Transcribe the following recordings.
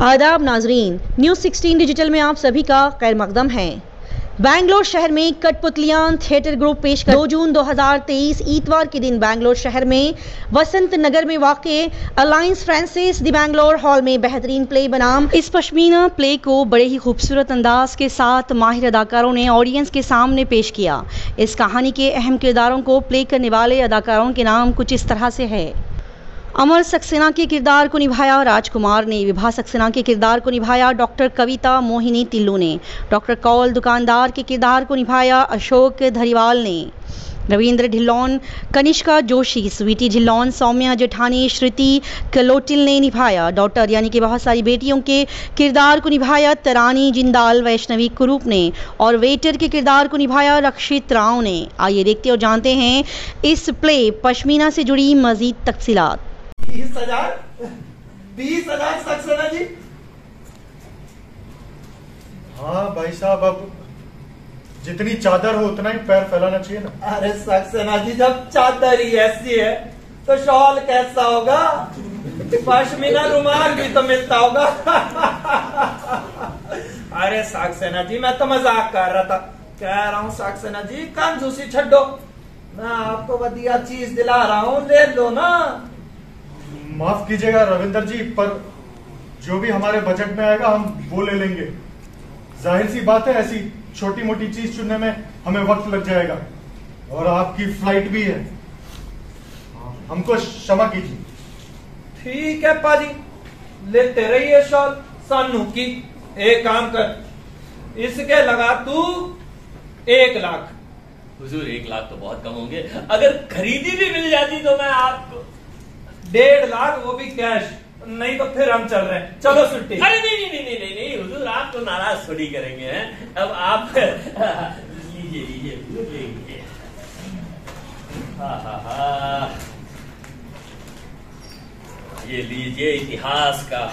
आदाब नाजरीन, news 16 digital में आप सभी का खैर मकदम है। बैंगलोर शहर में कठपुतलियां थिएटर ग्रुप पेश कर 2 जून 2023 इतवार के दिन बैंगलोर शहर में वसंत नगर में वाक़े alliance Francis the Bangalore hall में बेहतरीन प्ले बनाम इस पश्मीना प्ले को बड़े ही खूबसूरत अंदाज के साथ माहिर अदाकारों ने ऑडियंस के सामने पेश किया। इस कहानी के अहम किरदारों को प्ले करने वाले अदाकारों के नाम कुछ इस तरह से है। अमर सक्सेना के किरदार को निभाया राजकुमार ने, विभा सक्सेना के किरदार को निभाया डॉक्टर कविता मोहिनी टिल्लू ने, डॉक्टर कौल दुकानदार के किरदार को निभाया अशोक धरीवाल ने, रविंद्र ढिल्लोन कनिष्का जोशी, स्वीटी ढिल्लोन सौम्या जेठानी, श्रुति कलोटिल ने निभाया डॉटर यानी कि बहुत सारी बेटियों के किरदार को निभाया तरानी जिंदाल वैष्णवी कुरूप ने और वेटर के किरदार को निभाया रक्षित राव ने। आइए देखते और जानते हैं इस प्ले पश्मीना से जुड़ी मजीद तफसीलात। 20,000 सक्सेना जी। हाँ भाई साहब, अब जितनी चादर हो उतना ही पैर फैलाना चाहिए ना। अरे सक्सेना जी, जब चादर ही ऐसी है तो शॉल कैसा होगा? पश्मीना रुमाल भी तो मिलता होगा। अरे सक्सेना जी, मैं तो मजाक कर रहा था। कह रहा हूँ सक्सेना जी, कंजूसी छड्डो, मैं आपको बढ़िया चीज दिला रहा हूँ, ले लो ना। माफ कीजिएगा रविंदर जी, पर जो भी हमारे बजट में आएगा हम वो ले लेंगे। जाहिर सी बात है, ऐसी छोटी मोटी चीज चुनने में हमें वक्त लग जाएगा और आपकी फ्लाइट भी है, हमको क्षमा कीजिए। ठीक है पाजी, लेते रहिए शॉल सानू की। एक काम कर, इसके लगा तू 1 लाख। हुजूर 1 लाख तो बहुत कम होंगे, अगर खरीदी भी मिल जाती तो मैं आपको 1.5 लाख, वो भी कैश, नहीं तो फिर हम चल रहे हैं। चलो छुट्टी। अरे नहीं हुजूर, आप तो नाराज थोड़ी करेंगे हैं। अब आप लीजिए लेंगे। ये लीजिए इतिहास का,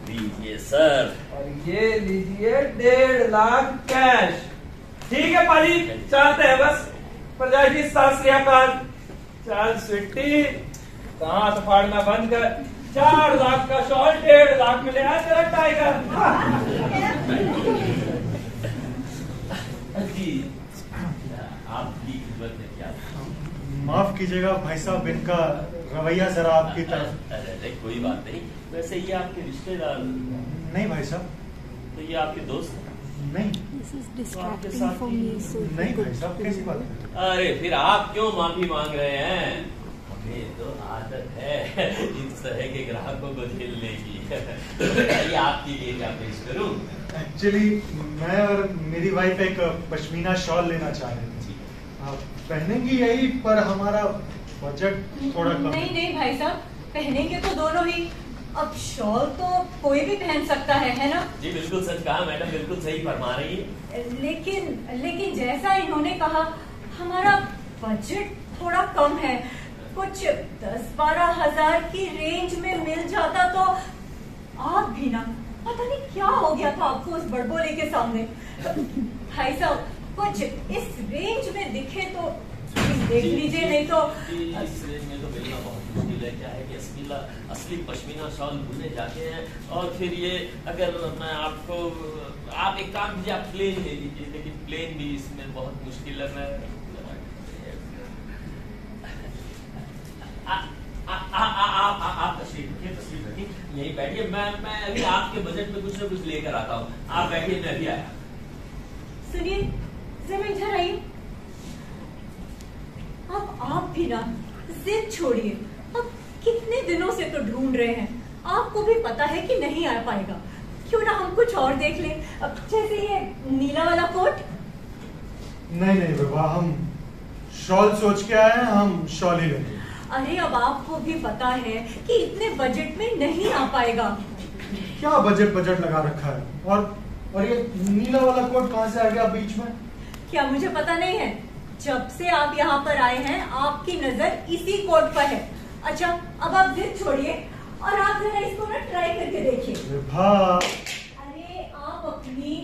लीजिए सर। और ये लीजिए 1.5 लाख कैश। ठीक है पाजी, चलते हैं बस। प्रजा जी सत श्री अकाल। चल स्वीटी, कहाँ तो फाड़ना बंद कर। 4 लाख का शॉल 1.5 लाख में ले आया तेरा टाइगर। जी आपकी खिदमत में क्या? माफ कीजिएगा भाई साहब, इनका रवैया जरा आपकी तरफ। अरे कोई बात नहीं, वैसे ये आपके रिश्तेदार? नहीं भाई साहब। तो ये आपके दोस्त? नहीं। तो आपके साथ नहीं भाई साहब, कैसी बात है? अरे फिर आप क्यों माफी मांग रहे हैं? हमें तो आदत है इस तरह के ग्राहकों को झेलने की। तो बताइए आपके लिए क्या पेश करूं? एक्चुअली मैं और मेरी वाइफ एक पश्मीना शॉल लेना चाह रहे थे। आप पहनेंगी यही, पर हमारा बजट थोड़ा कम। नहीं भाई साहब, पहनेंगे तो दोनों ही। अब शॉल तो कोई भी पहन सकता है ना? जी बिल्कुल सच कहा मैडम, बिल्कुल सही फरमा रही है। लेकिन जैसा इन्होंने कहा, हमारा बजट थोड़ा कम है। कुछ 10-12 हजार की रेंज में मिल जाता तो आप भी ना, पता नहीं क्या हो गया था आपको उस बड़बोले के सामने। भाई साहब, कुछ इस रेंज में दिखे तो देख लीजिए, नहीं तो इस रेंज में तो मिलना बहुत मुश्किल है। क्या है कि असली पश्मीना शॉल ढूंढने जाते हैं और फिर ये, अगर मैं आपको, आप एक काम कीजिए, आप प्लेन ले लीजिए, लेकिन प्लेन भी इसमें बहुत मुश्किल है। मैं आप तशरीफ रखिए, यही बैठिए। मैं अभी आपके बजट में कुछ ना कुछ लेकर आता हूँ। आप बैठिए, मैं अभी आया। सुनिए जरा इधर आइए। अब आप भी ना जिद छोड़िए। अब कितने दिनों से तो ढूंढ रहे हैं, आपको भी पता है कि नहीं आ पाएगा। क्यों ना हम कुछ और देख लें, अब जैसे ये नीला वाला कोट। नहीं बाबा, हम शॉल सोच के आए हैं, हम शॉल ही लेंगे। अरे अब आपको भी पता है कि इतने बजट में नहीं आ पाएगा। क्या बजट लगा रखा है? और ये नीला वाला कोट कहाँ से आ गया बीच में? क्या मुझे पता नहीं है? जब से आप यहाँ पर आए हैं, आपकी नजर इसी कोट पर है। अच्छा, अब आप जिद छोड़िए और आप जरा इसको ना ट्राई करके देखिए। अरे आप अपनी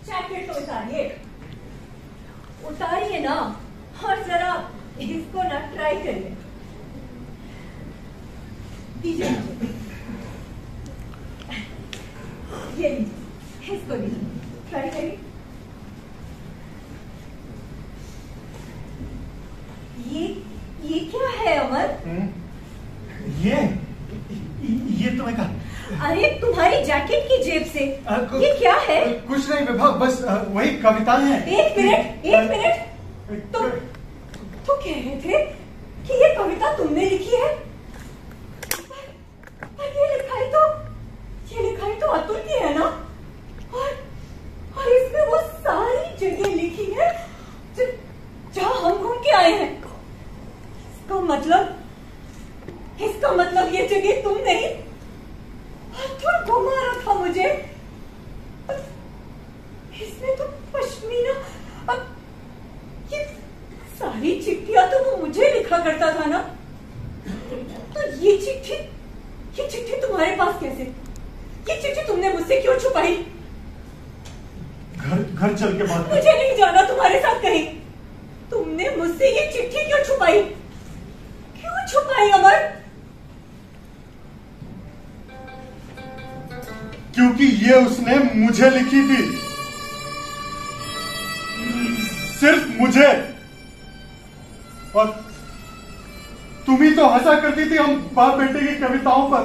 जैकेट तो उतारिए ना, और जरा इसको ना ट्राई करिए। दीजिए। ये लीजिए, इसको लीजिए, ट्राई करिए। ये क्या है अमर? ये तुम्हें कहा? अरे तुम्हारी जैकेट की जेब से ये क्या है? कुछ नहीं विभा, बस वही कविताएं हैं। एक मिनट, तो कह रहे थे कि ये कविता तुमने लिखी है, पर ये लिखाई तो अतुल की है ना? और इसमें वो सारी जगह लिखी है जहाँ हम घूम के आए हैं। इसका मतलब ये जगह तुम नहीं, अतुल घुमा रहा था मुझे। इसमें तो पश्मीना, ये सारी चिट्ठियां तो वो मुझे लिखा करता था ना, तो ये चिट्ठी तुम्हारे पास कैसे? ये चिट्ठी तुमने मुझसे क्यों छुपाई? घर चल के बात। मुझे नहीं जाना तुम्हारे साथ कहीं। तुमने मुझसे ये चिट्ठी क्यों छुपाई? क्यों छुपाई अमर? क्योंकि ये उसने मुझे लिखी थी, सिर्फ मुझे। और तुम ही तो हंसा करती थी हम बाप बेटे की कविताओं पर।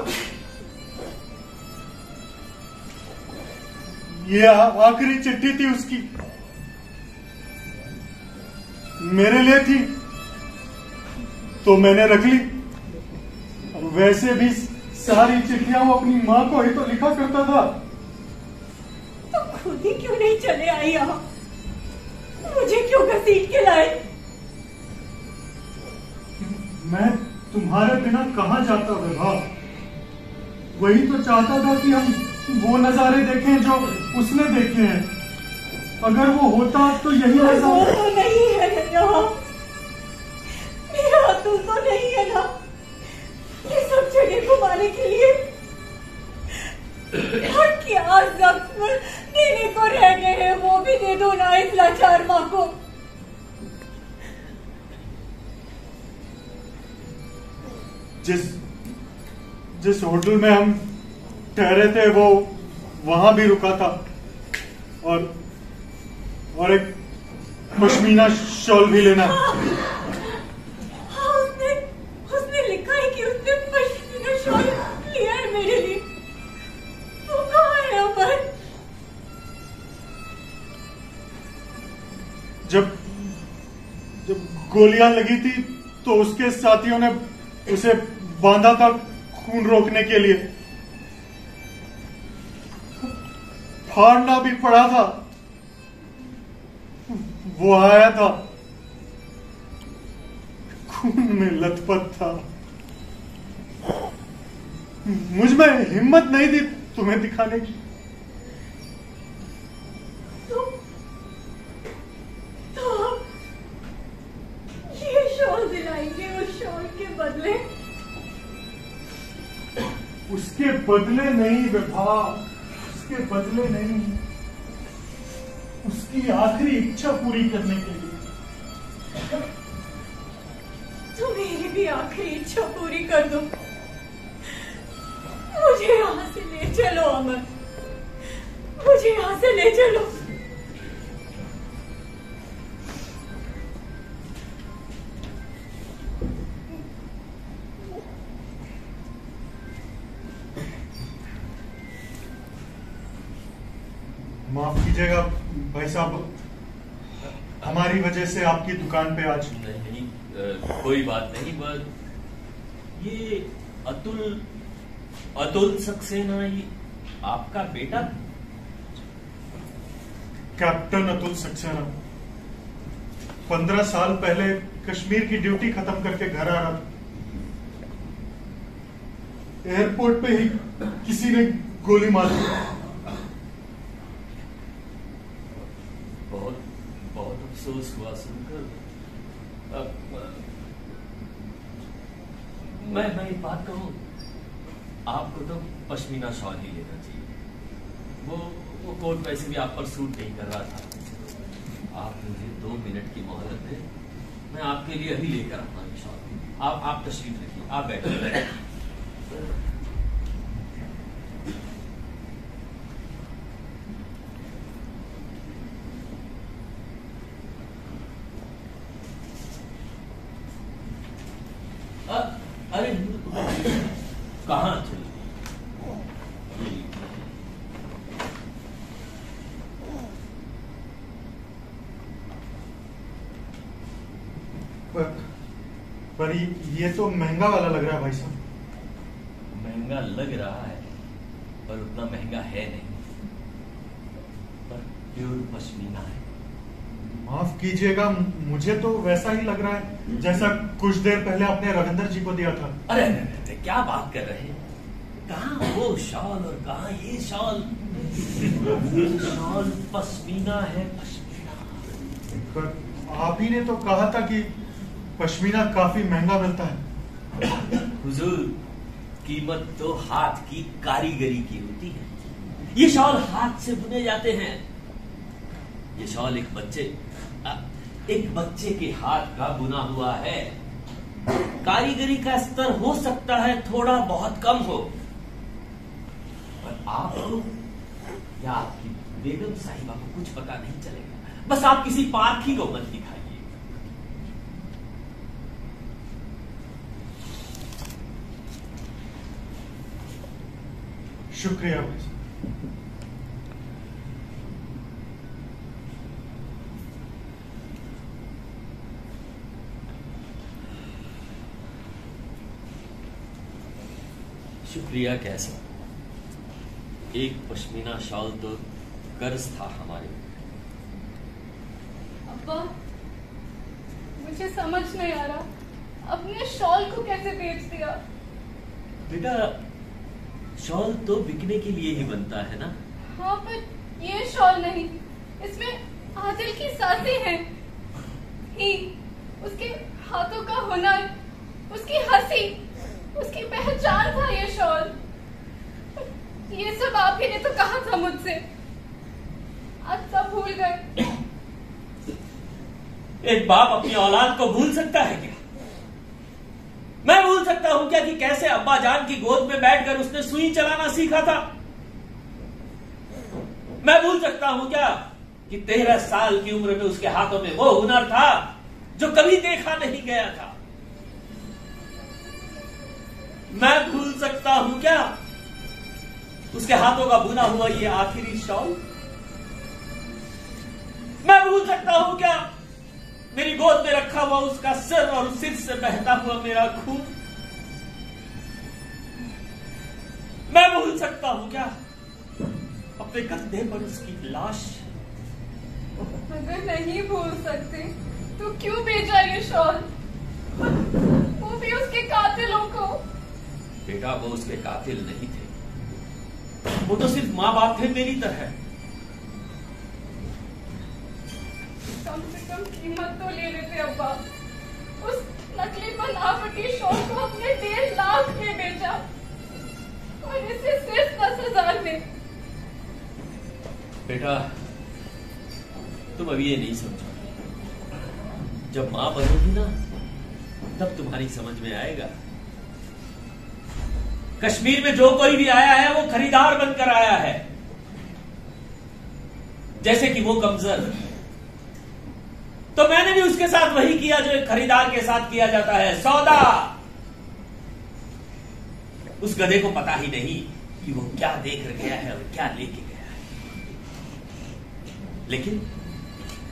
ये आखिरी चिट्ठी थी उसकी, मेरे लिए थी तो मैंने रख ली। और वैसे भी सारी चिट्ठियां वो अपनी माँ को ही तो लिखा करता था। तो खुद ही क्यों नहीं चले आई यहाँ? मुझे क्यों घसीट के लाए? मैं तुम्हारे बिना कहाँ जाता विभा? वही तो चाहता था कि हम वो नजारे देखें जो उसने देखे हैं। अगर वो होता तो यही वो नजारा। तो नहीं है यहाँ, मेरा अतुल तो नहीं है ना ये सब जगह घुमाने के लिए। और क्या जख्म देने को रह गए हैं, वो भी दे दो ना इस लाचार माँ को। जिस होटल में हम ठहरे थे वो वहां भी रुका था, और एक पश्मीना शॉल भी लेना। हाँ, उसने लिखा है कि उसने पश्मीना शॉल लिया है मेरे लिए। वो कहाँ है अमर? जब गोलियां लगी थी तो उसके साथियों ने उसे बांधा था खून रोकने के लिए। फाड़ना भी पड़ा था। वो आया था, खून में लथपथ था। मुझ में हिम्मत नहीं थी तुम्हें दिखाने की। तो ये शॉल दिलाएंगे उस शॉल के बदले? उसके बदले नहीं विभा, उसके बदले नहीं, उसकी आखिरी इच्छा पूरी करने के लिए। तो मेरी भी आखिरी इच्छा पूरी कर दो। मुझे यहाँ से ले चलो अमर, मुझे यहाँ से ले चलो। माफ कीजिएगा भाई साहब, हमारी वजह से आपकी दुकान पे आज। नहीं, कोई बात नहीं। बस ये अतुल सक्सेना ये आपका बेटा? कैप्टन अतुल सक्सेना 15 साल पहले कश्मीर की ड्यूटी खत्म करके घर आ रहा था। एयरपोर्ट पे ही किसी ने गोली मार दी। बहुत अफसोस हुआ सुनकर। मैं एक बात कहूं, आपको तो पश्मीना शॉल ही लेना चाहिए। वो कोट वैसे भी आप पर सूट नहीं कर रहा था। आप मुझे 2 मिनट की मोहलत दें, मैं आपके लिए अभी लेकर आता हूँ शॉल। आप तशरीफ रखिए, आप बैठिए। अरे कहाँ चली? पर ये तो महंगा वाला लग रहा है भाई साहब। महंगा लग रहा है पर उतना महंगा है नहीं, पर प्योर पश्मीना है। माफ कीजिएगा, मुझे तो वैसा ही लग रहा है जैसा कुछ देर पहले आपने रविंदर जी को दिया था। अरे क्या बात कर रहे हैं? कहाँ वो शॉल और कहाँ ये शॉल? शॉल पश्मीना है, पश्मीना। पर आप ही ने तो कहा था कि पश्मीना काफी महंगा मिलता है। हुजूर, कीमत तो हाथ की कारीगरी की होती है। ये शॉल हाथ से बुने जाते हैं। ये शॉल एक बच्चे के हाथ का बुना हुआ है। कारीगरी का स्तर हो सकता है थोड़ा बहुत कम हो, पर आपको या आपकी बेगम साहिबा को कुछ पता नहीं चलेगा। बस आप किसी पारखी को मत दिखाइए। शुक्रिया भाई साहब। शुक्रिया कैसा? एक पश्मीना शॉल तो कर्ज था हमारे। अब्बा, मुझे समझ नहीं आ रहा, अपने शॉल को कैसे बेच दिया? बेटा, शॉल तो बिकने के लिए ही बनता है ना? हाँ, पर ये शॉल नहीं, इसमें आदिल की सांसें हैं। ही, उसके हाथों का हुनर, उसकी हंसी, उसकी पहचान था ये शॉल। ये सब आप ही ने तो कहा था मुझसे, आज सब भूल गए। एक बाप अपनी औलाद को भूल सकता है क्या? मैं भूल सकता हूं क्या कि कैसे अब्बा जान की गोद में बैठकर उसने सुई चलाना सीखा था? मैं भूल सकता हूं क्या कि 13 साल की उम्र में उसके हाथों में वो हुनर था जो कभी देखा नहीं गया था? मैं भूल सकता हूं क्या उसके हाथों का बुना हुआ ये आखिरी शॉल? मैं भूल सकता हूं क्या मेरी गोद में रखा हुआ उसका सिर और सिर से बहता हुआ मेरा खून? मैं भूल सकता हूं क्या अपने कंधे पर उसकी लाश? अगर नहीं भूल सकते तो क्यों भेजा ये शॉल? वो भी उसके कातिलों को। बेटा, वो उसके कातिल नहीं थे, वो तो सिर्फ माँ बाप थे मेरी तरह। कम से कम कीमत तो ले लेते अब्बा। उस नकली बनावटी शॉल को अपने 1.5 लाख में बेचा और इसे सिर्फ 10,000 में। बेटा, तुम अभी ये नहीं समझो। जब मां बनोगी ना, तब तुम्हारी समझ में आएगा। कश्मीर में जो कोई भी आया है वो खरीदार बनकर आया है। जैसे कि वो कमजर, तो मैंने भी उसके साथ वही किया जो एक खरीदार के साथ किया जाता है, सौदा। उस गधे को पता ही नहीं कि वो क्या देख कर गया है और क्या लेके गया है।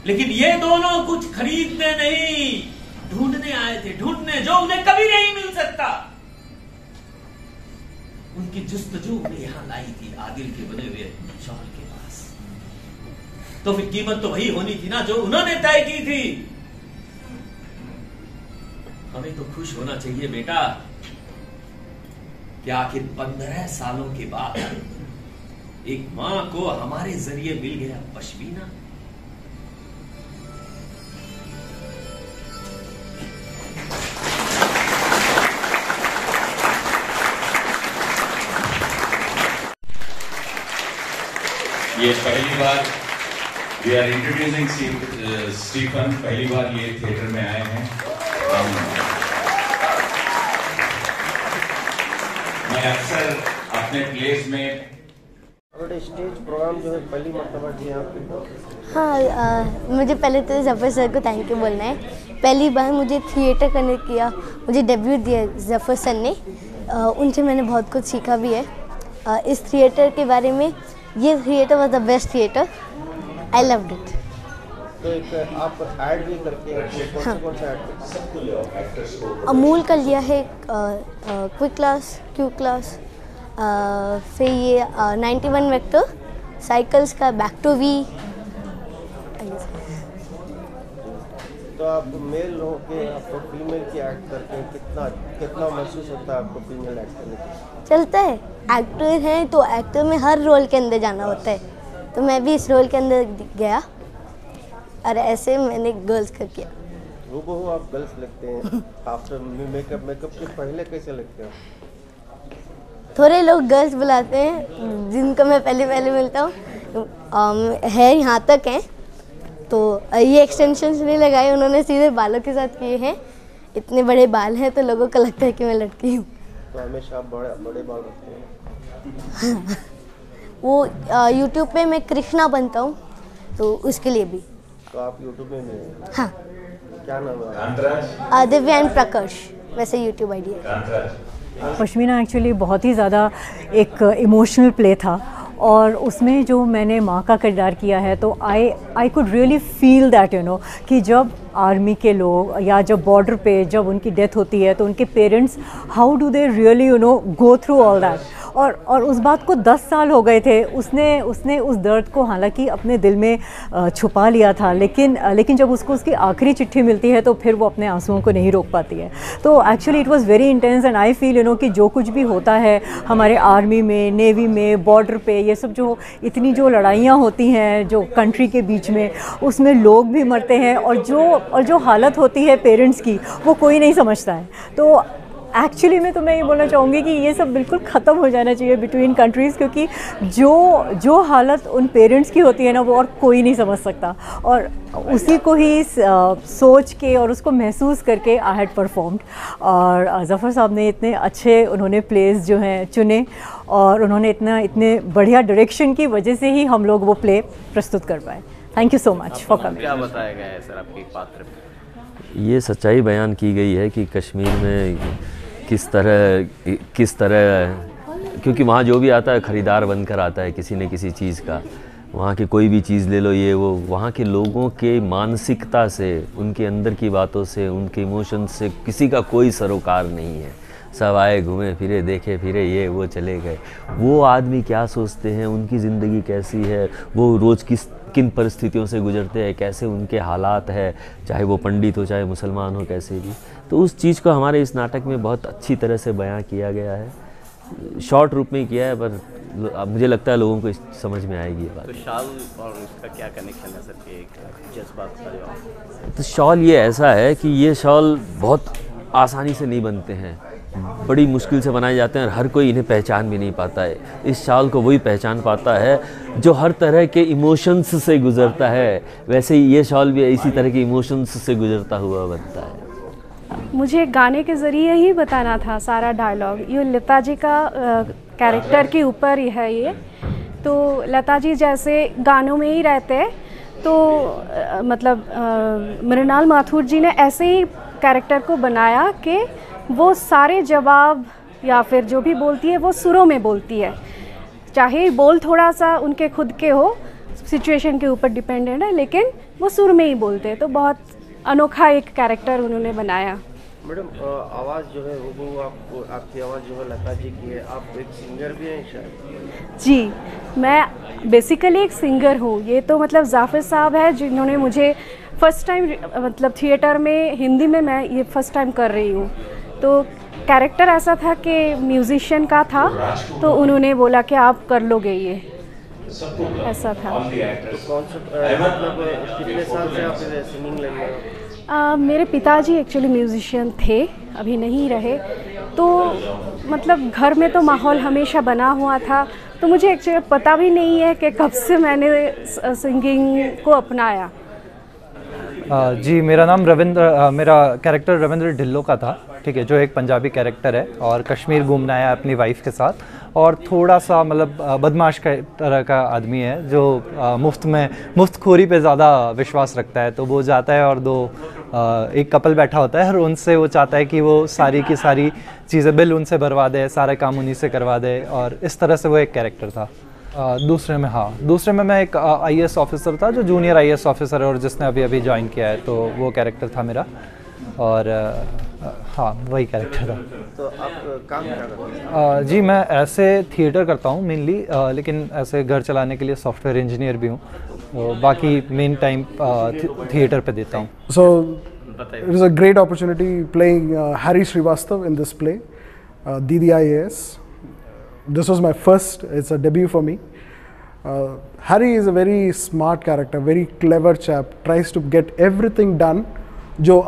लेकिन ये दोनों कुछ खरीदने नहीं, ढूंढने आए थे, ढूंढने जो उन्हें कभी नहीं मिल सकता। उनकी जुस्तजू उन्हें यहां लाई थी आदिल के बने हुए शॉल के पास। तो फिर कीमत तो वही होनी थी ना जो उन्होंने तय की थी। हमें तो खुश होना चाहिए बेटा कि आखिर 15 सालों के बाद एक मां को हमारे जरिए मिल गया पश्मीना। ये पहली बार वी आर इंट्रोड्यूसिंग स्टीफन, पहली बार ये थिएटर में आए हैं। मैं अक्सर अपने प्लेस में स्टेज प्रोग्राम जो है पहली मर्तबा किया। हाँ, मुझे पहले तो जफर सर को थैंक यू बोलना है पहली बार मुझे थिएटर करने किया, मुझे डेब्यू दिया जफ़र सर ने, उनसे मैंने बहुत कुछ सीखा भी है। इस थिएटर के बारे में, ये theatre was the best theatre, I loved it. तो एक आप ऐड भी करके कौन सा ऐड? अमूल का लिया है, क्विक क्लास, क्यू क्लास, फिर ये 91 वेक्टर, साइकिल्स का बैक टू वी। तो आप मेल हो के आपको फीमेल की एक्ट करके कितना महसूस होता है आपको फीमेल एक्ट करने के? चलता है, एक्टर हैं तो एक्टर में हर रोल के अंदर जाना होता है, तो मैं भी इस रोल के अंदर गया और ऐसे मैंने गर्ल्स का किया। हूबहू आप गर्ल्स लगते हैं। आफ्टर मेकअप के पहले कैसे लगते हो? थोड़े लोग गर्ल्स बुलाते हैं जिनको मैं पहले मिलता हूँ, है यहाँ तक हैं, तो ये एक्सटेंशंस नहीं लगाए उन्होंने, सीधे बालों के साथ किए हैं। इतने बड़े बाल हैं तो लोगों को लगता है कि मैं लड़की हूँ। तो हमेशा आप बड़े बाल रखते हैं? वो यूट्यूब पे मैं कृष्णा बनता हूँ तो उसके लिए भी। तो आप यूट्यूब में भी हैं? हाँ। क्या नाम है? दिव्यान प्रकाश, वैसे यूट्यूब आईडी है। पश्मीना एक्चुअली बहुत ही ज़्यादा एक इमोशनल प्ले था, और उसमें जो मैंने माँ का किरदार किया है तो I could really feel that कि जब आर्मी के लोग या जब बॉर्डर पे जब उनकी डेथ होती है तो उनके parents how do they really go through all that, और उस बात को 10 साल हो गए थे। उसने उस दर्द को हालांकि अपने दिल में छुपा लिया था, लेकिन जब उसको उसकी आखिरी चिट्ठी मिलती है तो फिर वो अपने आंसुओं को नहीं रोक पाती है। तो actually it was very intense and I feel कि जो कुछ भी होता है हमारे आर्मी में, नेवी में, बॉर्डर पे, ये सब जो इतनी जो लड़ाइयाँ होती हैं जो कंट्री के बीच में, उसमें लोग भी मरते हैं, और जो हालत होती है पेरेंट्स की वो कोई नहीं समझता है। तो एक्चुअली मैं तुम्हें ये बोलना चाहूँगी कि ये सब बिल्कुल ख़त्म हो जाना चाहिए बिटवीन कंट्रीज़, क्योंकि जो हालत उन पेरेंट्स की होती है ना वो और कोई नहीं समझ सकता, और उसी को ही सोच के और उसको महसूस करके आई हैड परफॉर्म्ड। और ज़फ़र साहब ने इतने अच्छे उन्होंने प्लेस जो हैं चुने, और उन्होंने इतने बढ़िया डायरेक्शन की वजह से ही हम लोग वो प्ले प्रस्तुत कर पाए। Thank you so much for coming. क्या बताया गया है सर आपके पात्र में? ये सच्चाई बयान की गई है कि कश्मीर में किस तरह क्योंकि वहाँ जो भी आता है ख़रीदार बनकर आता है किसी न किसी चीज़ का। वहाँ की कोई भी चीज़ ले लो, ये वो, वहाँ के लोगों के मानसिकता से, उनके अंदर की बातों से, उनके इमोशन से किसी का कोई सरोकार नहीं है। सब आए, घूमे फिरे, देखे फिरे, ये वो, चले गए। वो आदमी क्या सोचते हैं, उनकी ज़िंदगी कैसी है, वो रोज़ किन परिस्थितियों से गुजरते हैं, कैसे उनके हालात है, चाहे वो पंडित हो चाहे मुसलमान हो, कैसे भी। तो उस चीज़ को हमारे इस नाटक में बहुत अच्छी तरह से बयां किया गया है। शॉर्ट रूप में किया है, पर मुझे लगता है लोगों को समझ में आएगी ये बात। तो शॉल और उसका क्या कनेक्शन है सर के एक जज्बात? तो शॉल ये ऐसा है कि ये शॉल बहुत आसानी से नहीं बनते हैं, बड़ी मुश्किल से बनाए जाते हैं, और हर कोई इन्हें पहचान भी नहीं पाता है। इस शॉल को वही पहचान पाता है जो हर तरह के इमोशंस से गुजरता है, वैसे ही ये शॉल भी इसी तरह के इमोशंस से गुजरता हुआ बनता है। मुझे गाने के ज़रिए ही बताना था सारा डायलॉग। ये लता जी का कैरेक्टर के ऊपर ही है ये। तो लता जी जैसे गानों में ही रहते हैं, तो मतलब मृणाल माथुर जी ने ऐसे ही कैरेक्टर को बनाया कि वो सारे जवाब या फिर जो भी बोलती है वो सुरों में बोलती है, चाहे बोल थोड़ा सा उनके खुद के हो, सिचुएशन के ऊपर डिपेंडेंट है, लेकिन वो सुर में ही बोलते हैं। तो बहुत अनोखा एक कैरेक्टर उन्होंने बनाया। मैडम, आवाज़ जो है वो आपकी आवाज़ जो है लता जी की है, आप एक सिंगर भी हैं शायद? जी, मैं बेसिकली एक सिंगर हूँ। ये तो मतलब ज़ाफ़िर साहब है जिन्होंने मुझे फ़र्स्ट टाइम मतलब थिएटर में हिंदी में मैं ये फ़र्स्ट टाइम कर रही हूँ। तो कैरेक्टर ऐसा था कि म्यूज़िशियन का था, तो उन्होंने बोला कि आप कर लोगे ये, ऐसा था। तो कौन सा मतलब कितने साल से आप सिंगिंग लाइन में? मेरे पिताजी एक्चुअली म्यूज़िशियन थे, अभी नहीं रहे। तो मतलब घर में तो माहौल हमेशा बना हुआ था, तो मुझे एक्चुअली पता भी नहीं है कि कब से मैंने सिंगिंग को अपनाया। जी, मेरा नाम रविंद्र, मेरा कैरेक्टर रविंद्र ढिल्लो का था, ठीक है, जो एक पंजाबी कैरेक्टर है और कश्मीर घूमने आया अपनी वाइफ के साथ, और थोड़ा सा मतलब बदमाश का तरह का आदमी है जो मुफ्तखोरी पे ज़्यादा विश्वास रखता है। तो वो जाता है और दो एक कपल बैठा होता है और उनसे वो चाहता है कि वो सारी की सारी चीज़ें बिल उनसे भरवा दे, सारा काम उन्हीं से करवा दे, और इस तरह से वो एक कैरेक्टर था। दूसरे में मैं एक IAS ऑफिसर था जो जूनियर IAS ऑफिसर है और जिसने अभी अभी ज्वाइन किया है, तो वो कैरेक्टर था मेरा। और हाँ, वही कैरेक्टर था। तो आप काम क्या करते हैं? जी मैं ऐसे थिएटर करता हूँ मेनली, लेकिन ऐसे घर चलाने के लिए सॉफ्टवेयर इंजीनियर भी हूँ, तो बाकी मेन टाइम थिएटर पे देता हूँ। So it was a great opportunity playing Harry Srivastav in this play, Didi IAS. This was my first, it's a debut for me. Harry is a very smart character, very clever chap, tries to get everything done जो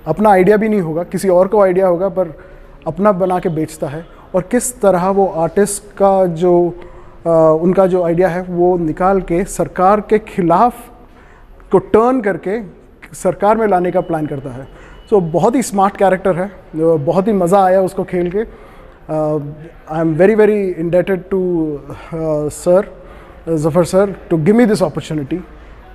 अपना idea भी नहीं होगा, किसी और को idea होगा, पर अपना बना के बेचता है। और किस तरह वो आर्टिस्ट का जो उनका जो आइडिया है वो निकाल के सरकार के खिलाफ को टर्न करके सरकार में लाने का प्लान करता है। सो बहुत ही स्मार्ट कैरेक्टर है, बहुत ही मज़ा आया उसको खेल के। I am very very indebted to sir Zafar sir to give me this opportunity,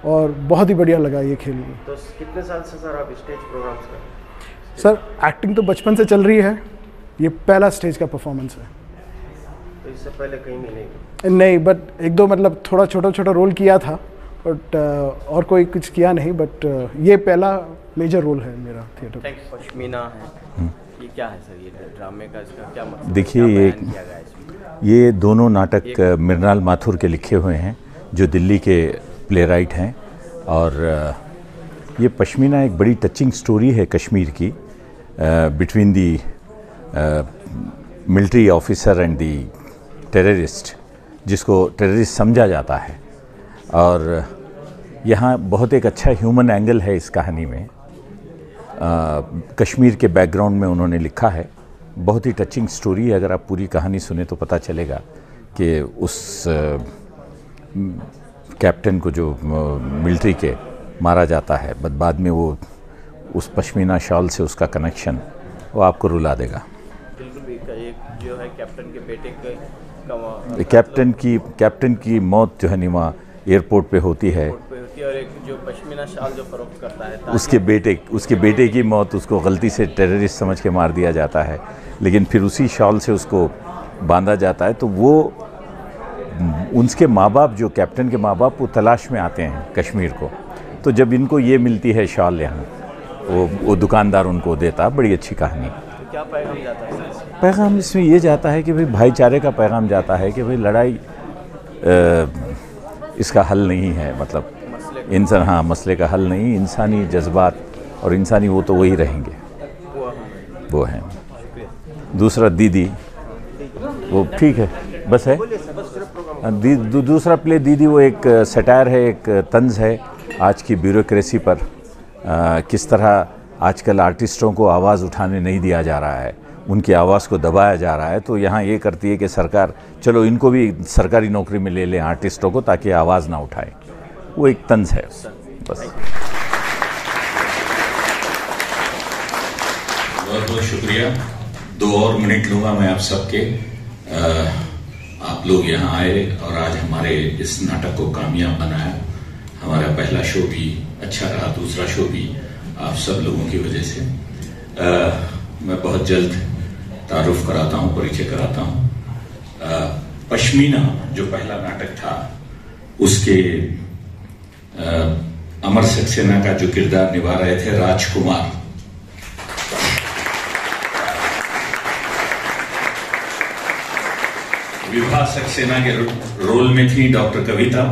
और बहुत ही बढ़िया लगा ये खेल में। तो कितने साल से सर आप स्टेज प्रोग्राम्स कर रहे हैं? सर एक्टिंग तो बचपन से चल रही है, ये पहला स्टेज का परफॉर्मेंस है। तो इससे पहले कहीं भी नहीं, बट एक दो मतलब थोड़ा छोटा छोटा रोल किया था, बट और कोई कुछ किया नहीं, बट ये पहला मेजर रोल है मेरा थिएटर में। पश्मीना है, ये क्या है सर? ये ड्रामे का इसका क्या मतलब? देखिए, ये दोनों नाटक मृणाल माथुर के लिखे हुए हैं, जो दिल्ली के प्ले राइट हैं, और ये पश्मीना एक बड़ी टचिंग स्टोरी है कश्मीर की, between the military officer and the terrorist, जिसको टेररिस्ट समझा जाता है। और यहाँ बहुत एक अच्छा ह्यूमन एंगल है इस कहानी में, कश्मीर के बैकग्राउंड में उन्होंने लिखा है। बहुत ही टचिंग स्टोरी है, अगर आप पूरी कहानी सुने तो पता चलेगा कि उस कैप्टन को जो मिलिट्री के मारा जाता है, बाद में वो उस पश्मीना शॉल से उसका कनेक्शन वो आपको रुला देगा। बिल्कुल भी एक जो है कैप्टन के बेटे कैप्टन की मौत जो है निमा एयरपोर्ट पे होती है, और एक जो पश्मीना शाल जो फरोख्त करता है, उसके बेटे की मौत उसको गलती से टेररिस्ट समझ के मार दिया जाता है, लेकिन फिर उसी शॉल से उसको बांधा जाता है। तो वो उनके माँ बाप, जो कैप्टन के माँ बाप, वो तलाश में आते हैं कश्मीर को। तो जब इनको ये मिलती है शॉल यहाँ, वो दुकानदार उनको देता। बड़ी अच्छी कहानी। तो क्या पैगाम जाता है? पैगाम इसमें ये जाता है कि भाई भाईचारे का पैगाम जाता है कि भाई लड़ाई इसका हल नहीं है, मतलब इंसान, हाँ, मसले का हल नहीं, इंसानी जज्बात और इंसानी वो तो वही रहेंगे, वो हैं। दूसरा दीदी, वो ठीक है, बस है। दूसरा प्ले दीदी, वो एक सटायर है, एक तंज है आज की ब्यूरोक्रेसी पर, किस तरह आजकल आर्टिस्टों को आवाज़ उठाने नहीं दिया जा रहा है, उनकी आवाज़ को दबाया जा रहा है। तो यहाँ ये करती है कि सरकार, चलो इनको भी सरकारी नौकरी में ले लें आर्टिस्टों को, ताकि आवाज़ ना उठाए। वो एक तंज है बस। बहुत बहुत शुक्रिया। 2 और मिनट लूँगा मैं आप सबके। आप लोग यहाँ आए और आज हमारे इस नाटक को कामयाब बनाया। हमारा पहला शो भी अच्छा रहा, दूसरा शो भी आप सब लोगों की वजह से। मैं बहुत जल्द तारुफ कराता हूँ, परिचय कराता हूँ। पश्मीना जो पहला नाटक था, उसके अमर सक्सेना का जो किरदार निभा रहे थे राजकुमार, विभा सक्सेना के रोल में थी डॉक्टर कविता,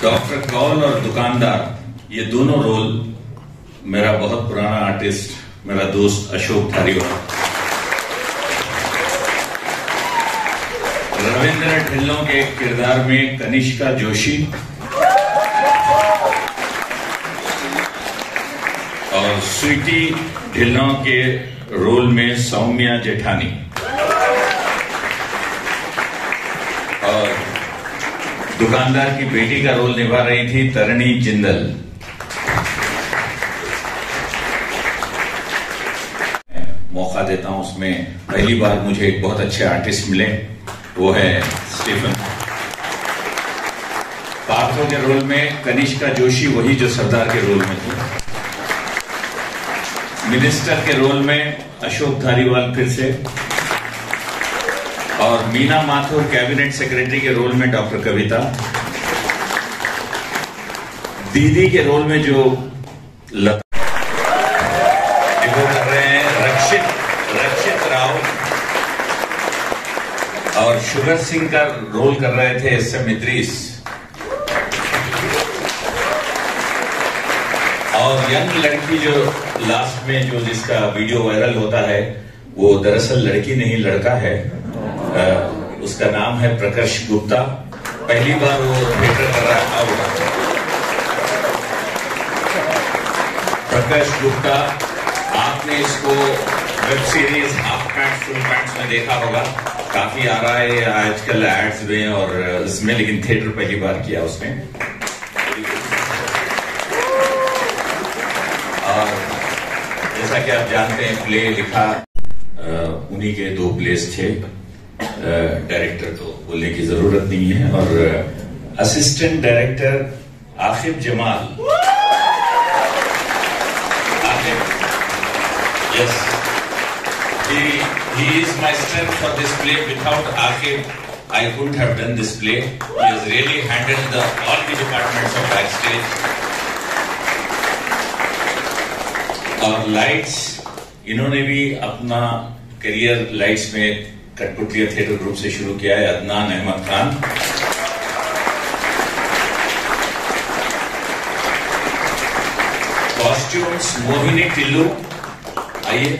डॉक्टर कौल और दुकानदार, ये दोनों रोल मेरा बहुत पुराना आर्टिस्ट, मेरा दोस्त अशोक धारीवाल, रविंद्र ढिल्लों के किरदार में कनिष्का जोशी और स्वीटी ढिल्लों के रोल में सौम्या जेठानी, और दुकानदार की बेटी का रोल निभा रही थी तरणी जिंदल। मौका देता हूं उसमें। पहली बार मुझे एक बहुत अच्छे आर्टिस्ट मिले, वो है स्टीफन। पार्थो के रोल में कनिष्का जोशी, वही जो सरदार के रोल में थी। मिनिस्टर के रोल में अशोक धारीवाल फिर से, और मीना माथुर कैबिनेट सेक्रेटरी के रोल में डॉक्टर कविता। दीदी के रोल में जो लता वो कर रहे हैं रक्षित राव, और शुगर सिंह का रोल कर रहे थे SM इद्रीस। और यंग लड़की जो लास्ट में जो जिसका वीडियो वायरल होता है, वो दरअसल लड़की नहीं लड़का है। उसका नाम है प्रकर्ष गुप्ता। पहली बार वो थिएटर कर रहा होगा। प्रकर्ष गुप्ता, आपने इसको web series half pant full pants में देखा होगा, काफी आ रहा है आजकल एड्स में और इसमें, लेकिन थिएटर पहली बार किया उसने। और जैसा कि आप जानते हैं, प्ले लिखा उन्हीं के 2 प्लेस थे। डायरेक्टर तो बोलने की जरूरत नहीं है। और assistant director Aqib Jamal, yes, he is my strength for this play. Without Akib, I couldn't have done this play. He has really handled all the departments of backstage. और लाइट्स, इन्होंने भी अपना करियर लाइट्स में कठपुतलिया थिएटर ग्रुप से शुरू किया है, Adnan Ahmad Khan. Costumes Mohini Tillu, आइए।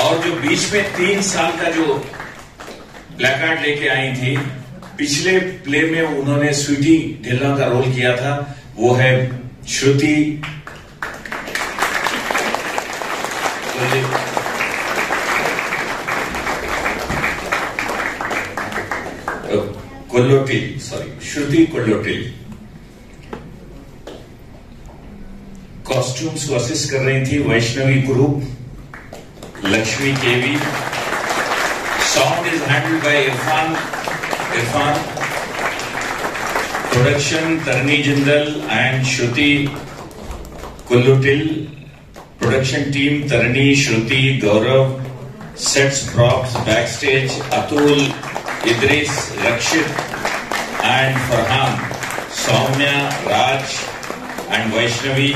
और जो बीच में 3 साल का जो प्लेकार्ड लेके आई थी, पिछले प्ले में उन्होंने स्वीटी ढिल्लों का रोल किया था, वो है श्रुति कोल्लोटिल, श्रुति कोल्लोटिल। कॉस्ट्यूम्स को असिस्ट कर रही थी Vaishnavi Kurup, Lakshmi KV. Sound is handled by Irfan. Production Tarni Jindal and Shruti Kollotil. Production team Tarni, Shruti, Gaurav. Sets, props, backstage Atul, Idris, Rakshit and Farhan, Soumya, Raj and Vaishnavi.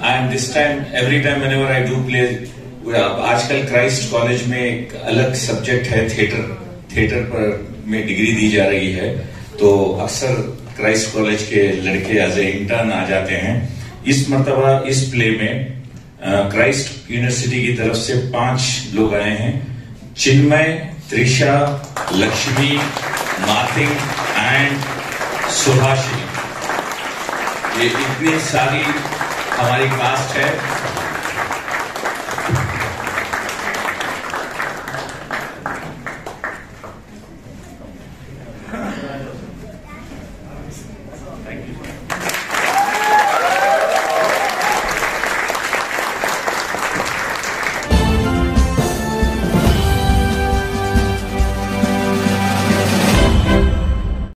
And this time, every time whenever I do play, आजकल क्राइस्ट कॉलेज में एक अलग subject है theatre पर में degree दी जा रही है, तो अक्सर क्राइस्ट कॉलेज के लड़के एज ए इंटर्न आ जाते हैं। इस मर्तबा इस प्ले में क्राइस्ट यूनिवर्सिटी की तरफ से 5 लोग आए हैं, चिन्मय, त्रिशा, लक्ष्मी, माथिंग एंड सुभाषिनी। ये इतनी सारी हमारी कास्ट है।